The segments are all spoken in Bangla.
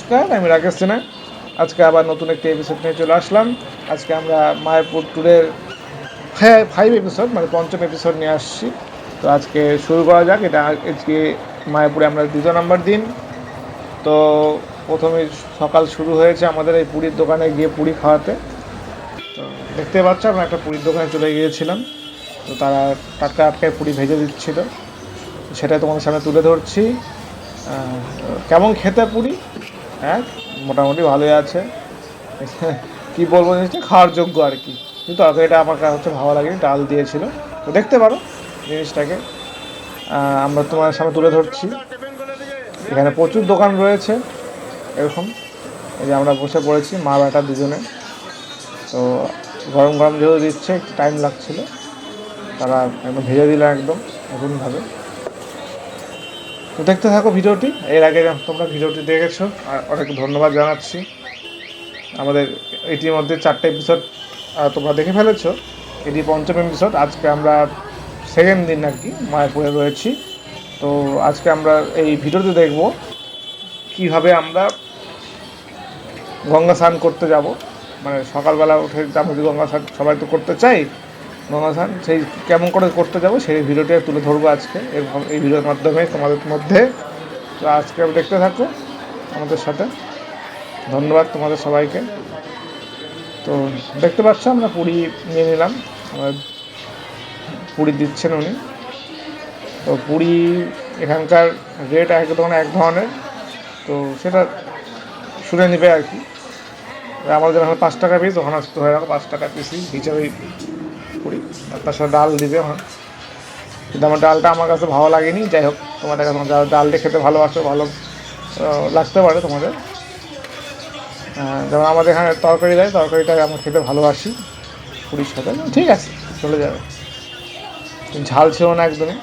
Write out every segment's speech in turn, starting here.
নমস্কার, আমি রাকেশ সিনহা। আজকে আবার নতুন একটি এপিসোড নিয়ে চলে আসলাম। আজকে আমরা মায়াপুর ট্যুরের 5 এপিসোড মানে পঞ্চম এপিসোড নিয়ে আসছি। তো আজকে শুরু করা যাক। এটা আজকে মায়াপুরে আমরা 2 নম্বর দিন। তো প্রথমে সকাল শুরু হয়েছে আমাদের এই পুরীর দোকানে গিয়ে পুরি খাওয়াতে। তো দেখতে পাচ্ছ আমরা একটা পুরীর দোকানে চলে গিয়েছিলাম। তো তারা টাটকা টাটকায় পুরি ভেজে দিচ্ছিল, সেটা তোমাদের সামনে তুলে ধরছি। কেমন খেতে পুরি? হ্যাঁ, মোটামুটি ভালোই আছে। কি বলবো, জিনিসটা খাওয়ার যোগ্য আর কি। কিন্তু তরকারিটা আমার কাছে ভালো লাগেনি, ডাল দিয়েছিল। তো দেখতে পারো জিনিসটাকে। আমরা তোমার সামনে তুলে ধরছি। এখানে প্রচুর দোকান রয়েছে এরকম। এই যে আমরা বসে পড়েছি মা বেটা দুজনে। তো গরম গরম যেহেতু দিচ্ছে একটু টাইম লাগছিল, তারা একদম ভেজে দিল একদম নতুনভাবে। তো দেখতে থাকো ভিডিওটি। এর আগে তোমরা ভিডিওটি দেখেছো, আর অনেক ধন্যবাদ জানাচ্ছি। আমাদের ইতিমধ্যে 4টে এপিসোড তোমরা দেখে ফেলেছো। এটি পঞ্চম এপিসোড। আজকে আমরা সেকেন্ড দিন আর কি মায়াপুরে রয়েছি। তো আজকে আমরা এই ভিডিওতে দেখব কীভাবে আমরা গঙ্গা স্নান করতে যাব। মানে সকালবেলা উঠে আমরা যদি গঙ্গা স্নান সবাই তো করতে চাই, গঙ্গা স্নান সেই কেমন করে করতে যাব সেই ভিডিওটি তুলে ধরবো আজকে এই ভিডিওর মাধ্যমে তোমাদের মধ্যে। তো আজকে দেখতে থাকো আমাদের সাথে। ধন্যবাদ তোমাদের সবাইকে। তো দেখতে পাচ্ছ আমরা পুরি নিয়ে নিলাম। আমাদের পুরি দিচ্ছেন উনি। তো পুরি এখানকার রেট একদম এক ধরনের, তো সেটা শুনে নেবে আর কি। আমাদের যখন 5 টাকা পিস, ওখানে ধরে রাখো 5 টাকা পিসই হিসাবেই পুরি, আর তার সাথে ডাল দিবে ওখানে। কিন্তু আমার ডালটা আমার কাছে ভালো লাগেনি। যাই হোক, তোমাদের কাছে যারা ডাল দিয়ে খেতে ভালোবাসো, ভালো লাগতে পারে তোমাদের। যেমন আমাদের এখানে তরকারি দেয়, তরকারিটা আমরা খেতে ভালোবাসি পুরীর সাথে। ঠিক আছে, চলে যাবে। ঝাল ছিল না একদমই।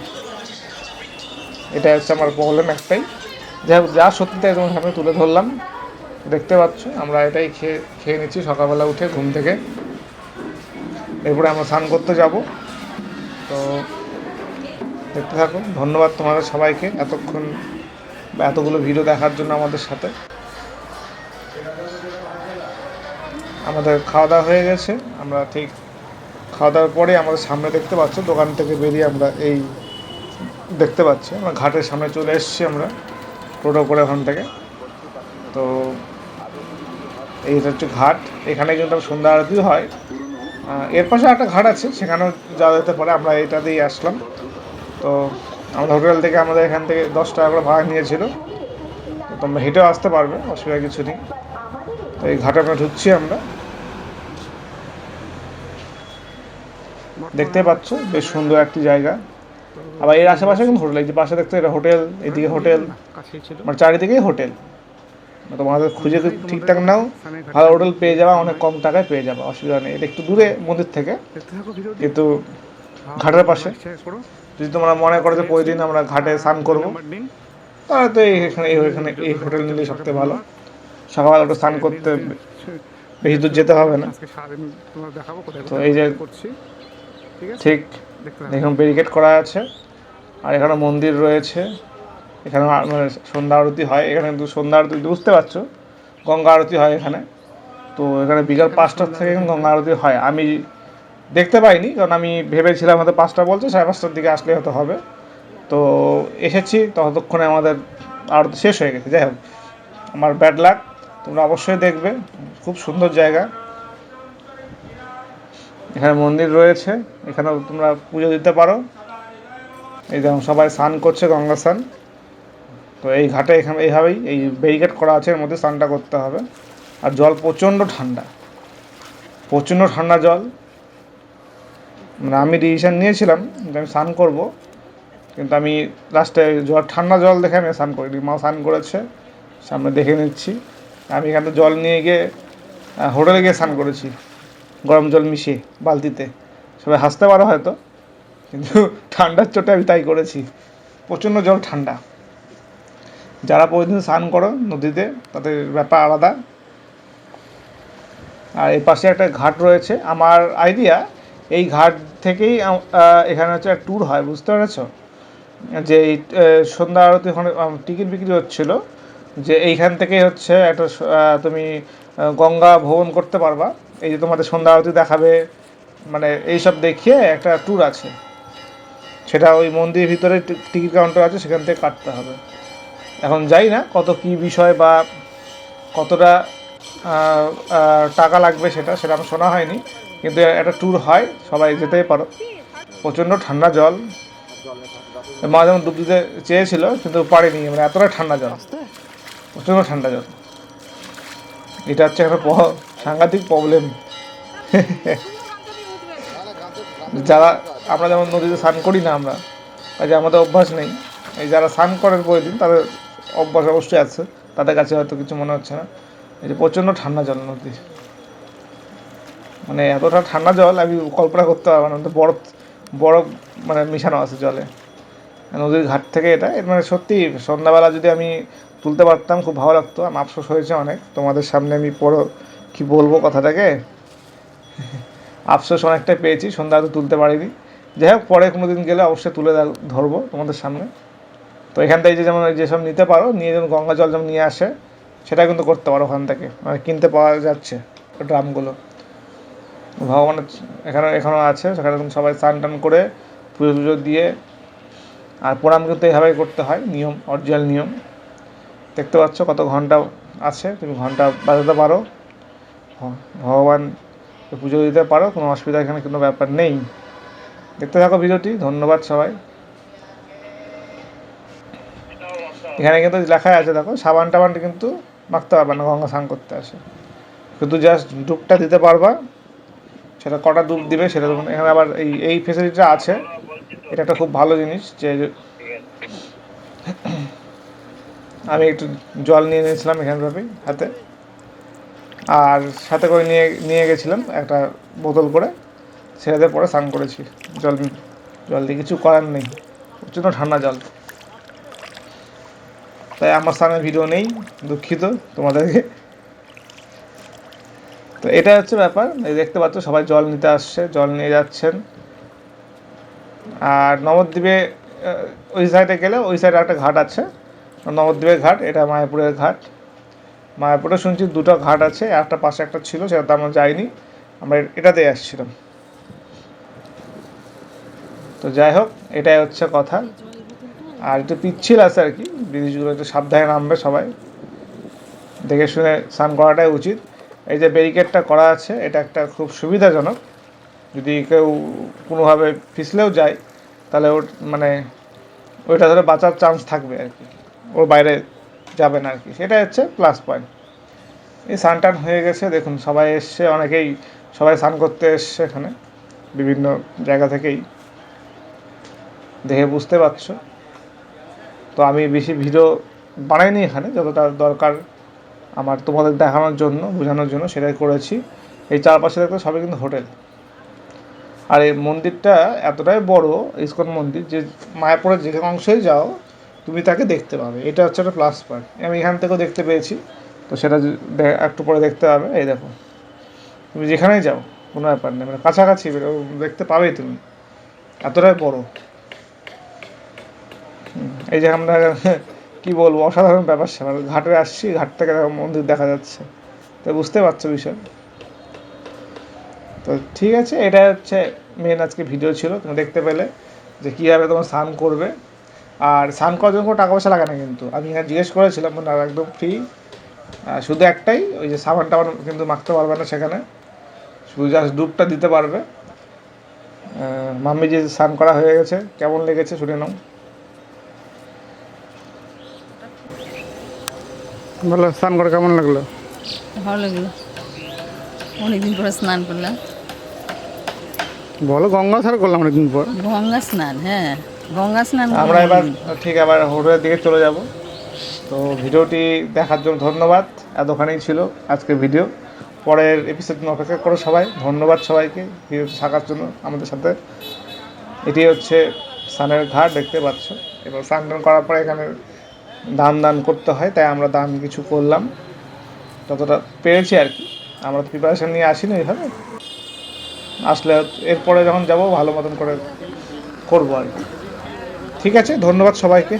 এটা হচ্ছে আমার প্রবলেম একটাই। যাই হোক, যা সত্যি তাই তোমার সামনে তুলে ধরলাম। দেখতে পাচ্ছ আমরা এটাই খেয়ে নিচ্ছি সকালবেলা উঠে ঘুম থেকে। এরপরে আমরা স্নান করতে যাব। তো দেখতে থাকো। ধন্যবাদ তোমাদের সবাইকে এতক্ষণ বা এতগুলো ভিডিও দেখার জন্য আমাদের সাথে। আমাদের খাওয়া দাওয়া হয়ে গেছে। আমরা ঠিক খাওয়া দাওয়ার পরে আমাদের সামনে দেখতে পাচ্ছ, দোকান থেকে বেরিয়ে আমরা এই দেখতে পাচ্ছি আমরা ঘাটের সামনে চলে এসেছি আমরা টোটো করে ওখান থেকে। তো এইটা হচ্ছে ঘাট। এখানে কিন্তু সন্ধ্যা আরতি হয়। এর পাশে একটা ঘাট আছে, সেখানেও যাওয়া যেতে পারে। আমরা এটা দিয়েই আসলাম। তো আমাদের হোটেল থেকে আমাদের এখান থেকে 10 টাকা করে ভাড়া নিয়েছিল। তো তোমরা হেঁটেও আসতে পারবে, অসুবিধা কিছু নেই। তো এই ঘাটে আমরা ঢুকছি আমরা। দেখতে পাচ্ছ বেশ সুন্দর একটি জায়গা। আবার এর আশেপাশে কিন্তু হোটেল, এই যে পাশে দেখতে, এটা হোটেল, এদিকে হোটেল, মানে চারিদিকেই হোটেল। তোমাদের খুঁজে ঠিকঠাক নাও, ভালো হোটেল পেয়ে যাবা, অনেক কম টাকায় পেয়ে যাবা, অসুবিধা নেই। এটা একটু দূরে মন্দির থেকে, কিন্তু ঘাটের পাশে। যদি তোমরা মনে করো যে প্রতিদিন আমরা ঘাটে স্নান করবো, তাহলে তো এখানে এই হোটেল নিলেই সবথেকে ভালো। সকালবেলা একটু স্নান করতে বেশি দূর যেতে হবে না। তো এই যে ঠিক এখানে ব্যারিকেড করা আছে, আর এখানে মন্দির রয়েছে। এখানে মানে সন্ধ্যা আরতি হয় এখানে, কিন্তু সন্ধ্যা আরতি বুঝতে পারছো, গঙ্গা আরতি হয় এখানে। তো এখানে বিকাল 5টা থেকে গঙ্গা আরতি হয়। আমি দেখতে পাইনি, কারণ আমি ভেবেছিলাম হয়তো 5টা বলছে, 5:30টার দিকে আসলে হয়তো হবে। তো এসেছি, ততক্ষণে আমাদের আরতি শেষ হয়ে গেছে। যাই হোক, আমার ব্যাড লাক। তোমরা অবশ্যই দেখবে, খুব সুন্দর জায়গা। এখানে মন্দির রয়েছে, এখানেও তোমরা পুজো দিতে পারো। এই যেমন সবাই স্নান করছে, গঙ্গা স্নান। তো এই ঘাটে এখানে এইভাবেই এই ব্যারিকেড করা আছে, এর মধ্যে স্নানটা করতে হবে। আর জল প্রচণ্ড ঠান্ডা, প্রচণ্ড ঠান্ডা জল। মানে আমি ডিসিশান নিয়েছিলাম যে আমি স্নান করবো, কিন্তু আমি লাস্টে ঠান্ডা জল দেখে আমি স্নান করিনি। মা স্নান করেছে, সামনে দেখে নিচ্ছি। আমি এখানে জল নিয়ে গিয়ে হোটেলে গিয়ে স্নান করেছি, গরম জল মিশিয়ে বালতিতে। সবাই হাসতে পারো হয়তো, কিন্তু ঠান্ডার চোটে আমি তাই করেছি। প্রচণ্ড জল ঠান্ডা। যারা প্রতিদিন স্নান করো নদীতে, তাদের ব্যাপার আলাদা। আর এই পাশে একটা ঘাট রয়েছে। আমার আইডিয়া এই ঘাট থেকেই এখানে হচ্ছে একটা ট্যুর হয়, বুঝতে পেরেছ? যে এই সন্ধ্যা আরতি ওখানে টিকিট বিক্রি হচ্ছিলো, যে এইখান থেকে হচ্ছে একটা তুমি গঙ্গা ভ্রমণ করতে পারবা। এই যে তোমাদের সন্ধ্যা আরতি দেখাবে, মানে এইসব দেখিয়ে একটা ট্যুর আছে, সেটা ওই মন্দিরের ভিতরে টিকিট কাউন্টার আছে, সেখান থেকে কাটতে হবে। এখন যাই না কত কী বিষয় বা কতটা টাকা লাগবে সেটা আমার শোনা হয়নি, কিন্তু একটা ট্যুর হয়, সবাই যেতেই পারো। প্রচণ্ড ঠান্ডা জল, মা যেমন ডুব দিতে চেয়েছিল কিন্তু পারেনি, মানে এতটা ঠান্ডা জল, প্রচণ্ড ঠান্ডা জল। এটা হচ্ছে একটা সাংঘাতিক প্রবলেম। যারা আমরা যেমন নদীতে স্নান করি না, আমরা যে আমাদের অভ্যাস নেই, এই যারা স্নান করেন প্রতিদিন তাদের অভ্যাস অবশ্যই আছে, তাদের কাছে হয়তো কিছু মনে হচ্ছে না। এই যে প্রচণ্ড ঠান্ডা জল নদী, মানে এতটা ঠান্ডা জল আমি কল্পনা করতে পারবো না, বরফ বরফ মানে মিশানো আছে জলে নদীর ঘাট থেকে। এটা মানে সত্যি সন্ধ্যাবেলা যদি আমি তুলতে পারতাম খুব ভালো লাগতো। আমার আফসোস হয়েছে অনেক, তোমাদের সামনে আমি কি বলবো কথাটাকে, আফসোস অনেকটাই পেয়েছি, সন্ধ্যা তো তুলতে পারিনি। যাই হোক, পরে কোনো দিন গেলে অবশ্যই তুলে ধরবো তোমাদের সামনে। তো এখান থেকে যেমন যেসব নিতে পারো, নিয়ে যেমন গঙ্গা জল যেমন নিয়ে আসে, সেটা কিন্তু করতে পারো ওখান থেকে, মানে কিনতে পাওয়া যাচ্ছে ড্রামগুলো। ভগবানের এখানেও আছে, সেখানে সবাই স্নান টান করে পুজো টুজো দিয়ে, আর প্রণাম কিন্তু এইভাবেই করতে হয়, নিয়ম, অরিজিনাল নিয়ম। দেখতে পাচ্ছ কত ঘন্টা আছে, তুমি ঘন্টা বাজাতে পারো, ভগবান পুজো দিতে পারো, কোনো অসুবিধা এখানে কোনো ব্যাপার নেই। দেখতে থাকো ভিডিওটি, ধন্যবাদ সবাই। এখানে কিন্তু লেখা আছে, দেখো সাবান টাবানটা কিন্তু মাখতে পারবে না গঙ্গা স্নান করতে আসে, শুধু জাস্ট ডুবটা দিতে পারবা। সেটা কটা ডুব দিবে সেটা এখানে আবার এই ফেসিলিটিটা আছে, এটা একটা খুব ভালো জিনিস। যে আমি একটু জল নিয়ে নিয়েছিলাম এখানভাবেই হাতে, আর সাথে করে নিয়ে গেছিলাম একটা বোতল করে, সেটাতে পরে স্নান করেছি। জল দিয়ে কিছু করার নেই, প্রচণ্ড ঠান্ডা জল, তাই আমার স্নানের ভিডিও নেই, দুঃখিত তোমাদেরকে। তো এটা হচ্ছে ব্যাপার, এই দেখতে পাচ্ছ সবাই জল নিতে আসছে, জল নিয়ে যাচ্ছেন। আর নবদ্বীপে ওই সাইডে গেলে ওই সাইডে একটা ঘাট আছে, নবদ্বীপের ঘাট, এটা মায়াপুরের ঘাট। মায়াপুরে শুনছি দুটো ঘাট আছে, একটা পাশে একটা ছিল, সেটাতে আমরা যাইনি, আমরা এটাতেই আসছিলাম। তো যাই হোক, এটাই হচ্ছে কথা। আর একটু পিচ্ছিল আছে আর কি, জিনিসগুলো একটু সাবধানে নামবে সবাই, দেখে শুনে স্নান করাটাই উচিত। এই যে ব্যারিকেডটা করা আছে, এটা একটা খুব সুবিধাজনক, যদি কেউ কোনোভাবে পিছলেও যায় তাহলে ওর মানে ওইটা ধরে বাঁচার চান্স থাকবে আর কি, ওর বাইরে যাবে না আর কি, সেটা হচ্ছে প্লাস পয়েন্ট। এই স্নান টান হয়ে গেছে, দেখুন সবাই এসছে, সবাই স্নান করতে এসছে এখানে বিভিন্ন জায়গা থেকেই, দেখে বুঝতে পারছো। তো আমি বেশি ভিডিও বানাইনি এখানে, যতটা দরকার আমার তোমাদের দেখানোর জন্য, বোঝানোর জন্য সেটাই করেছি। এই চারপাশে দেখতে সবই কিন্তু হোটেল, আর এই মন্দিরটা এতটাই বড় ইসকন মন্দির যে মায়াপুরের যে অংশেই যাও তুমি তাকে দেখতে পাবে, এটা হচ্ছে একটা প্লাস পয়েন্ট। আমি এখান থেকেও দেখতে পেয়েছি, তো সেটা একটু পরে দেখতে পাবে। এই দেখো, তুমি যেখানেই যাও কোনো ব্যাপার নেই, মানে কাছাকাছি দেখতে পাবেই তুমি, এতটাই বড়। এই যে আমরা কী বলবো, অসাধারণ ব্যাপার স্যাপার, ঘাটে আসছি, ঘাট থেকে মন্দির দেখা যাচ্ছে, তো বুঝতে পারছো বিষয়। তো ঠিক আছে, এটা হচ্ছে মেন আজকে ভিডিও ছিল, তুমি দেখতে পেলে যে কীভাবে তোমার স্নান করবে। আর স্নান করার জন্য কোনো টাকা পয়সা লাগে না, কিন্তু আমি এখানে জিজ্ঞেস করেছিলাম, মানে একদম ফ্রি। শুধু একটাই, ওই যে সাবান টাবান কিন্তু মাখতে পারবে না সেখানে, শুধু জাস্ট ডুবটা দিতে পারবে। মাম্মি যে স্নান করা হয়ে গেছে, কেমন লেগেছে শুনে নাও। বলো, স্নান করে কেমন লাগলো? ভালো লাগলো, অনেকদিন পরে স্নান করলাম। বলো, গঙ্গা স্নান করলাম অনেকদিন পর। গঙ্গা স্নান, হ্যাঁ গঙ্গা স্নান। আমরা এবার ঠিক আবার হোটেলের দিকে চলে যাব। তো ভিডিওটি দেখার জন্য ধন্যবাদ, এতখানেই ছিল আজকের ভিডিও। পরের এপিসোড অপেক্ষা করো সবাই। ধন্যবাদ সবাইকে ভিডিওটি থাকার জন্য আমাদের সাথে। এটি হচ্ছে স্নানের ঘাট, দেখতে পাচ্ছ। এবার স্নান টান করার পরে এখানে দান করতে হয়, তাই আমরা দান কিছু করলাম যতটা পেরেছি আর কি। আমরা তো প্রিপারেশান নিয়ে আসিনি এইভাবে, আসলে এরপরে যখন যাব ভালো মতন করে করবো আর কি। ঠিক আছে, ধন্যবাদ সবাইকে।